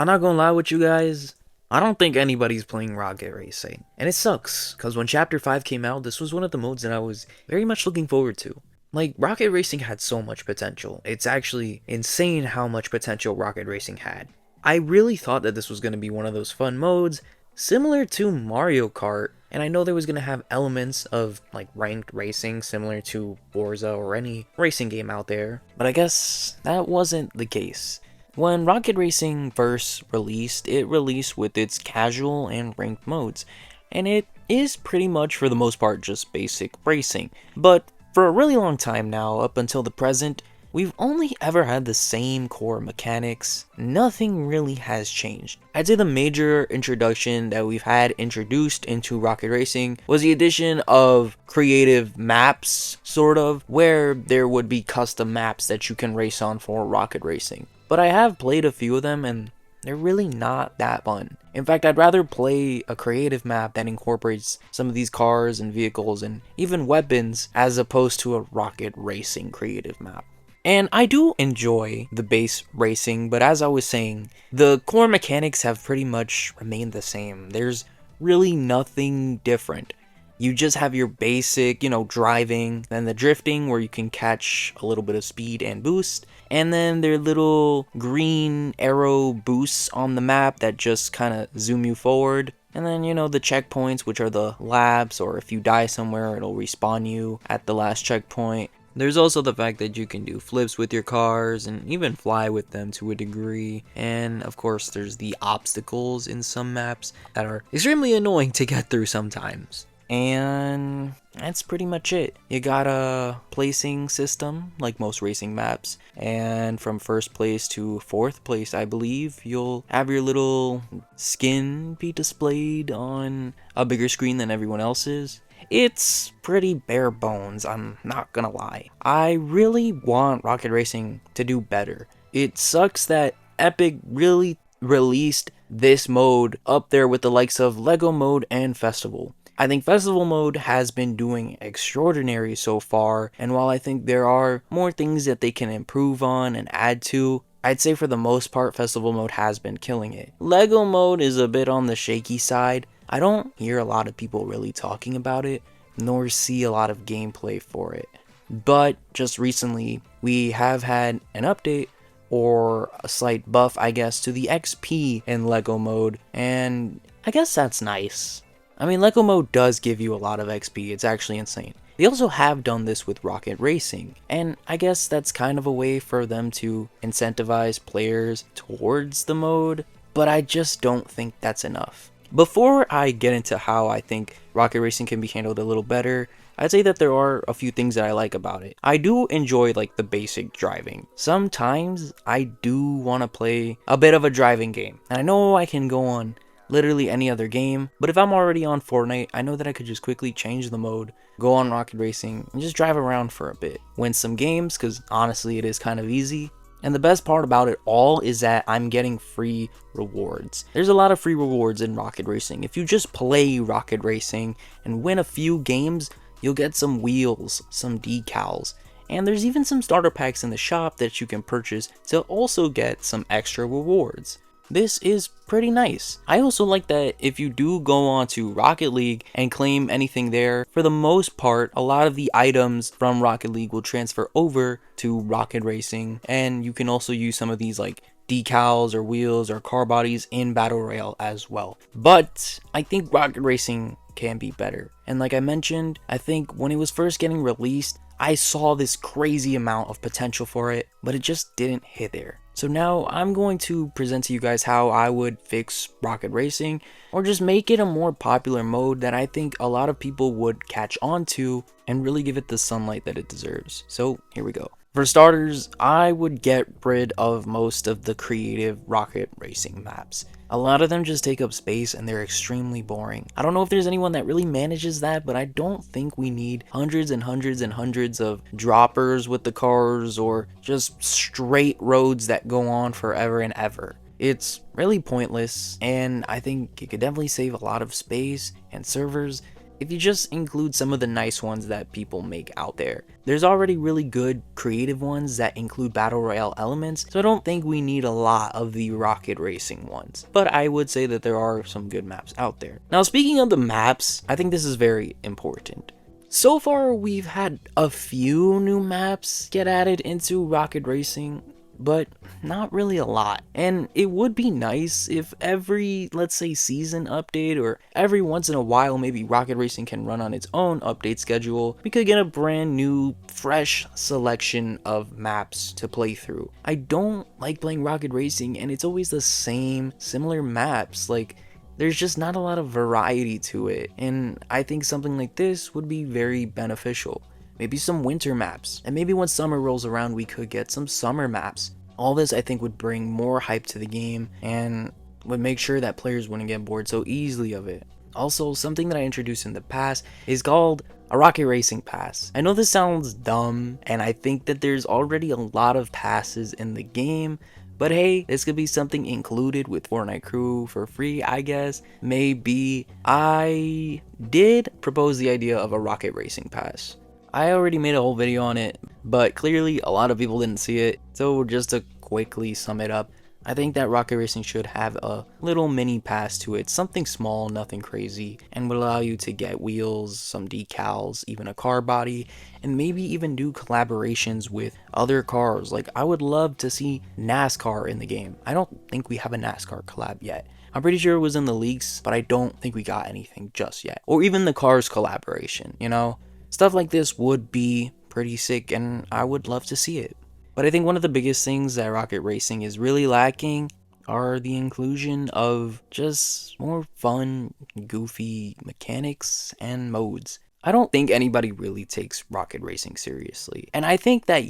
I'm not gonna lie with you guys. I don't think anybody's playing Rocket Racing. And it sucks, because when Chapter 5 came out, this was one of the modes that I was very much looking forward to. Like, Rocket Racing had so much potential. It's actually insane how much potential Rocket Racing had. I really thought that this was going to be one of those fun modes, similar to Mario Kart, and I know there was going to have elements of, like, ranked racing, similar to Forza or any racing game out there, but I guess that wasn't the case. When Rocket Racing first released, it released with its casual and ranked modes, and it is pretty much for the most part just basic racing. But for a really long time now, up until the present, we've only ever had the same core mechanics. Nothing really has changed. I'd say the major introduction that we've had introduced into Rocket Racing was the addition of creative maps, sort of, where there would be custom maps that you can race on for Rocket Racing. But I have played a few of them and they're really not that fun. In fact, I'd rather play a creative map that incorporates some of these cars and vehicles and even weapons as opposed to a Rocket Racing creative map. And I do enjoy the base racing, but as I was saying, the core mechanics have pretty much remained the same. There's really nothing different. You just have your basic, driving, then the drifting where you can catch a little bit of speed and boost, and then their little green arrow boosts on the map that just kind of zoom you forward. And then, the checkpoints, which are the labs, or if you die somewhere, it'll respawn you at the last checkpoint. There's also the fact that you can do flips with your cars and even fly with them to a degree. And of course, there's the obstacles in some maps that are extremely annoying to get through sometimes. And that's pretty much it. You got a placing system, like most racing maps, and from first place to fourth place, I believe, you'll have your little skin be displayed on a bigger screen than everyone else's. It's pretty bare bones, I'm not gonna lie. I really want Rocket Racing to do better. It sucks that Epic really released this mode up there with the likes of Lego mode and Festival. I think Festival mode has been doing extraordinary so far, and while I think there are more things that they can improve on and add to, I'd say for the most part Festival mode has been killing it. Lego mode is a bit on the shaky side. I don't hear a lot of people really talking about it, nor see a lot of gameplay for it. But just recently, we have had an update, or a slight buff, I guess, to the XP in Lego mode, and I guess that's nice. I mean, Lego mode does give you a lot of XP, it's actually insane. They also have done this with Rocket Racing, and I guess that's kind of a way for them to incentivize players towards the mode, but I just don't think that's enough. Before I get into how I think Rocket Racing can be handled a little better, I'd say that there are a few things that I like about it. I do enjoy like the basic driving. Sometimes I do want to play a bit of a driving game, and I know I can go on literally any other game, but if I'm already on Fortnite, I know that I could just quickly change the mode, go on Rocket Racing, and just drive around for a bit. Win some games, because honestly it is kind of easy. And the best part about it all is that I'm getting free rewards. There's a lot of free rewards in Rocket Racing. If you just play Rocket Racing and win a few games, you'll get some wheels, some decals, and there's even some starter packs in the shop that you can purchase to also get some extra rewards. This is pretty nice. I also like that if you do go on to Rocket League and claim anything there, for the most part, a lot of the items from Rocket League will transfer over to Rocket Racing, and you can also use some of these like decals or wheels or car bodies in Battle Royale as well. But I think Rocket Racing can be better. And like I mentioned, I think when it was first getting released, I saw this crazy amount of potential for it, but it just didn't hit there. So now I'm going to present to you guys how I would fix Rocket Racing, or just make it a more popular mode that I think a lot of people would catch on to and really give it the sunlight that it deserves. So here we go. For starters, I would get rid of most of the creative Rocket Racing maps. A lot of them just take up space and they're extremely boring. I don't know if there's anyone that really manages that, but I don't think we need hundreds and hundreds and hundreds of droppers with the cars or just straight roads that go on forever and ever. It's really pointless, and I think it could definitely save a lot of space and servers, if you just include some of the nice ones that people make out there. There's already really good creative ones that include battle royale elements, so I don't think we need a lot of the rocket racing ones. But I would say that there are some good maps out there. Now, speaking of the maps, I think this is very important. So far, we've had a few new maps get added into Rocket Racing, but not really a lot. And it would be nice if every, let's say, season update, or every once in a while maybe Rocket Racing can run on its own update schedule, we could get a brand new, fresh selection of maps to play through. I don't like playing Rocket Racing, and it's always the same, similar maps. Like, there's just not a lot of variety to it, and I think something like this would be very beneficial. Maybe some winter maps, and maybe when summer rolls around we could get some summer maps. All this I think would bring more hype to the game and would make sure that players wouldn't get bored so easily of it. Also, something that I introduced in the past is called a Rocket Racing Pass. I know this sounds dumb, and I think that there's already a lot of passes in the game, but hey, this could be something included with Fortnite Crew for free, I guess. Maybe. I did propose the idea of a Rocket Racing Pass. I already made a whole video on it, but clearly a lot of people didn't see it. So just to quickly sum it up, I think that Rocket Racing should have a little mini pass to it, something small, nothing crazy, and would allow you to get wheels, some decals, even a car body, and maybe even do collaborations with other cars. Like, I would love to see NASCAR in the game. I don't think we have a NASCAR collab yet. I'm pretty sure it was in the leaks, but I don't think we got anything just yet. Or even the Cars collaboration, you know? Stuff like this would be pretty sick, and I would love to see it. But I think one of the biggest things that Rocket Racing is really lacking are the inclusion of just more fun, goofy mechanics and modes. I don't think anybody really takes Rocket Racing seriously. And I think that,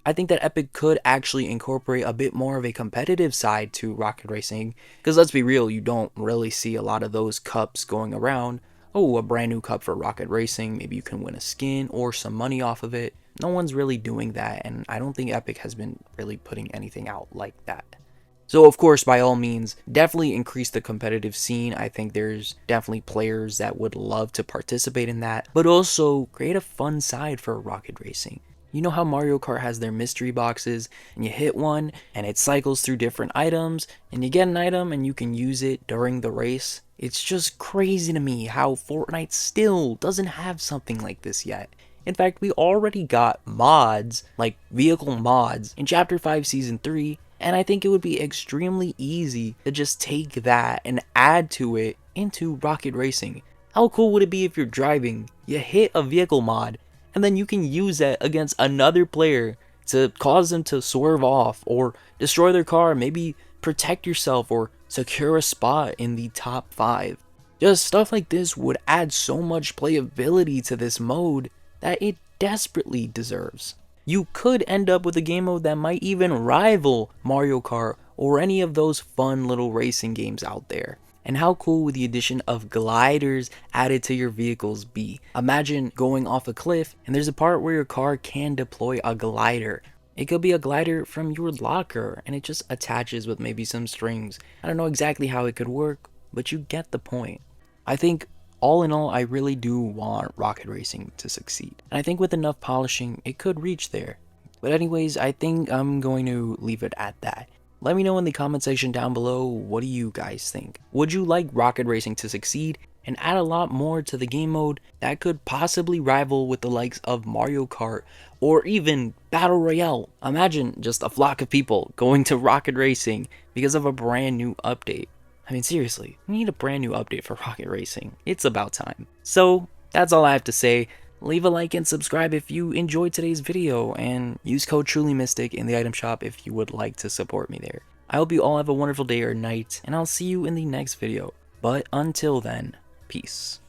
I think that Epic could actually incorporate a bit more of a competitive side to Rocket Racing. Because let's be real, you don't really see a lot of those cups going around. Oh, a brand new cup for Rocket Racing, maybe you can win a skin or some money off of it. No one's really doing that, and I don't think Epic has been really putting anything out like that. So of course, by all means, definitely increase the competitive scene. I think there's definitely players that would love to participate in that, but also create a fun side for Rocket Racing. You know how Mario Kart has their mystery boxes, and you hit one, and it cycles through different items, and you get an item, and you can use it during the race? It's just crazy to me how Fortnite still doesn't have something like this yet. In fact, we already got mods, like vehicle mods, in Chapter 5 Season 3, and I think it would be extremely easy to just take that and add to it into Rocket Racing. How cool would it be if you're driving, you hit a vehicle mod, and then you can use that against another player to cause them to swerve off or destroy their car, maybe protect yourself or secure a spot in the top 5. Just stuff like this would add so much playability to this mode that it desperately deserves. You could end up with a game mode that might even rival Mario Kart or any of those fun little racing games out there. And how cool would the addition of gliders added to your vehicles be? Imagine going off a cliff and there's a part where your car can deploy a glider. It could be a glider from your locker and it just attaches with maybe some strings. I don't know exactly how it could work, but you get the point. I think all in all, I really do want Rocket Racing to succeed. And I think with enough polishing, it could reach there. But anyways, I think I'm going to leave it at that. Let me know in the comment section down below, what do you guys think? Would you like Rocket Racing to succeed and add a lot more to the game mode that could possibly rival with the likes of Mario Kart or even Battle Royale? Imagine just a flock of people going to Rocket Racing because of a brand new update. I mean, seriously, we need a brand new update for Rocket Racing. It's about time. So, that's all I have to say. Leave a like and subscribe if you enjoyed today's video, and use code TrulyMystic in the item shop if you would like to support me there. I hope you all have a wonderful day or night, and I'll see you in the next video. But until then, peace.